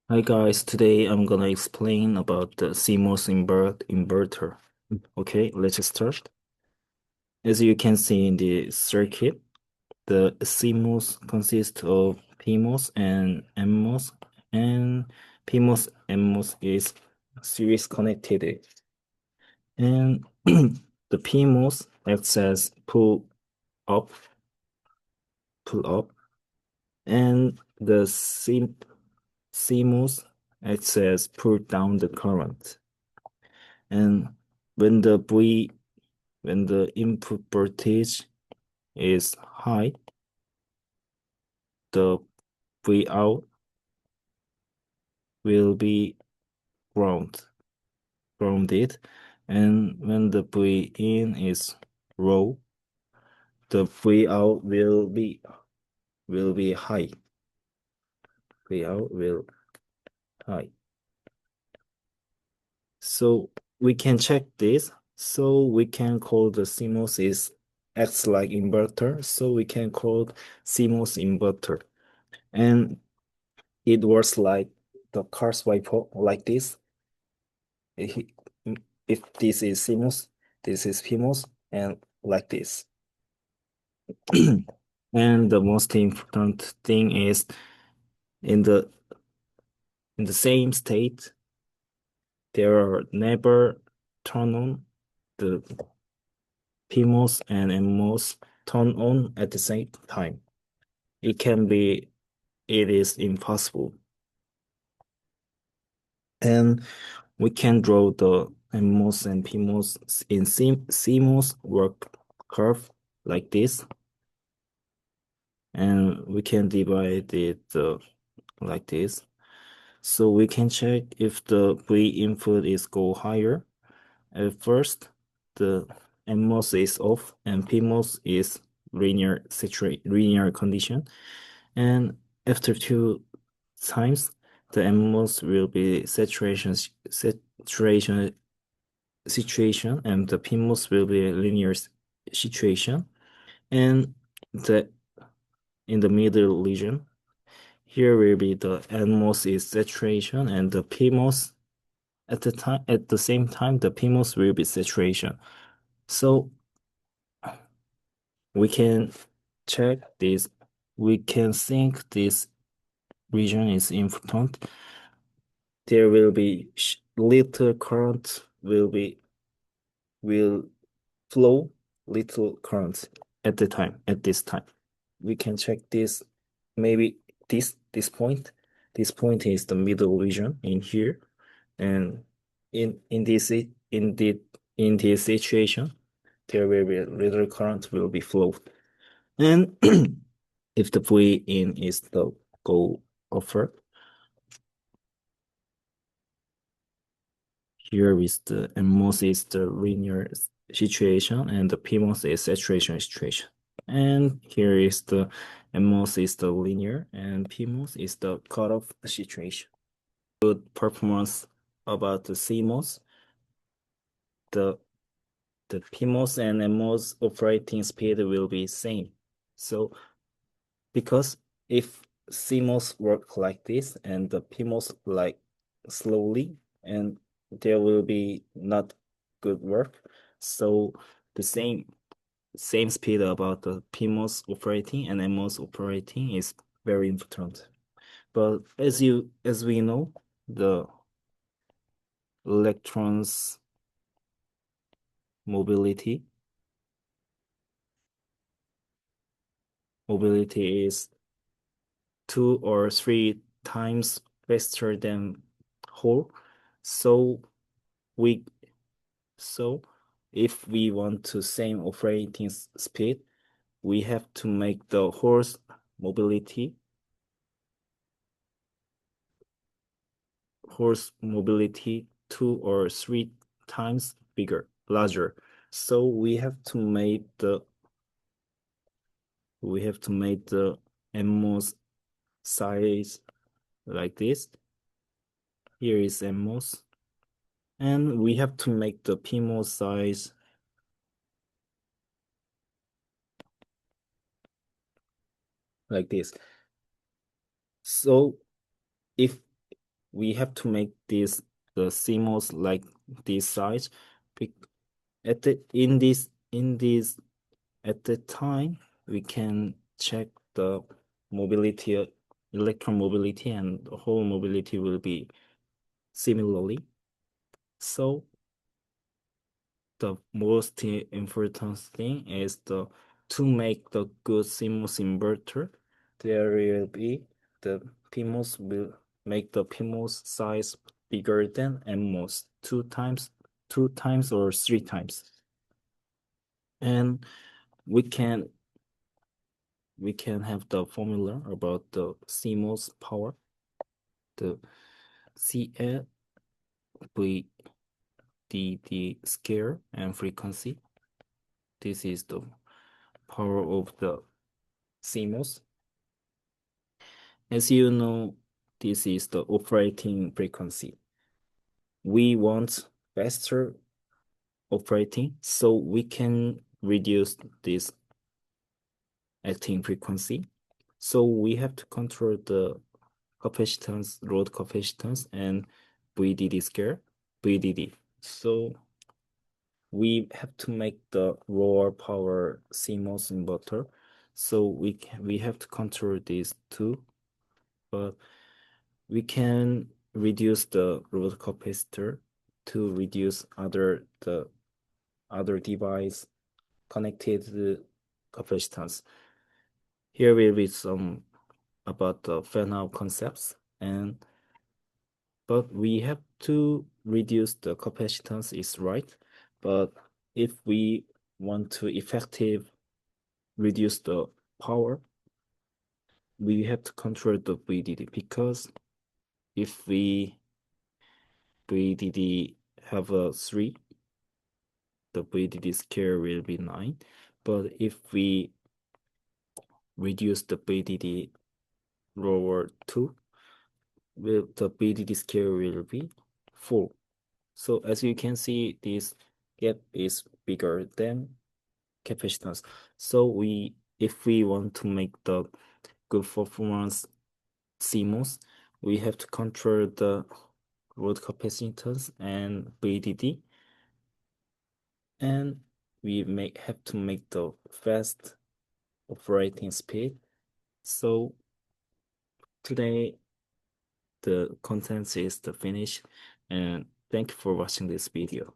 Hi guys, today I'm gonna explain about the CMOS inverter. Okay, let's start. As you can see in the circuit, the CMOS consists of PMOS and NMOS, and PMOS NMOS is series connected. And the PMOS acts as up, pull up, and the CMOS acts as pull down the current. And when the V when the input voltage is high, the V out will be grounded, and when the V in is low, the V out will be high. V out will high. So we can check this. So we can call the CMOS is acts like inverter. So we can call CMOS inverter. And it works like the car swiper like this. If if this is CMOS, this is PMOS, and like this. And the most important thing is in the in the same state, there are never turn on the PMOS and NMOS turn on at the same time. It is impossible. And we can draw the NMOS and PMOS in CMOS work curve like this, and we can divide it like this. So we can check if the V input is go higher. At first, the NMOS is off and PMOS is linear condition. And after two times, the NMOS will be saturation situation, and the PMOS will be a linear situation. And the in the middle region, here will be the NMOS is saturation, and the PMOS at the same time the PMOS will be saturation. So we can check this. We can think this region is important. There will be little current will flow little current at this time. We can check this maybe this point. This point is the middle region in here, and in this situation, there will be little current will be flowed. And if the V in is the go offer, here is the NMOS is the linear situation, and the PMOS is saturation situation. And here is the NMOS is the linear, and PMOS is the cutoff situation. Good performance about the CMOS, the PMOS and NMOS operating speed will be same. So because if CMOS work like this and the PMOS like slowly, and there will be not good work. So the same speed about the PMOS operating and NMOS operating is very important. But as we know, the electrons mobility is 2 or 3 times faster than Hall. So we so if we want to same operating speed, we have to make the horse mobility 2 or 3 times larger. So we have to make the MMOS size like this. Here is MMOS. And we have to make the PMOS size like this. So if we have to make this the CMOS like this size. At the in this at the time we can check the mobility, electron mobility, and the whole mobility will be similarly. So the most important thing is to make the good CMOS inverter, there will be the PMOS will make the PMOS size bigger than NMOS two times or three times. And we can have the formula about the CMOS power, the CL V the scale and frequency. This is the power of the CMOS. As you know, this is the operating frequency. We want faster operating, so we can reduce this acting frequency. So we have to control the capacitance, load capacitance, and VDD scale, VDD. So we have to make the lower power CMOS inverter. So we have to control these two, but we can reduce the load capacitor to reduce the other device connected capacitance. Here will be some about the fan-out concepts, but we have to reduce the capacitance is right. But if we want to effective reduce the power, we have to control the VDD, because if VDD have a 3, the VDD scale will be 9. But if we reduce the VDD lower 2, the VDD scale will be 4. So as you can see, this gap is bigger than capacitance. So if we want to make the good performance CMOS, we have to control the load capacitance and VDD, and we have to make the fast operating speed. So today the content is the finish, and thank you for watching this video.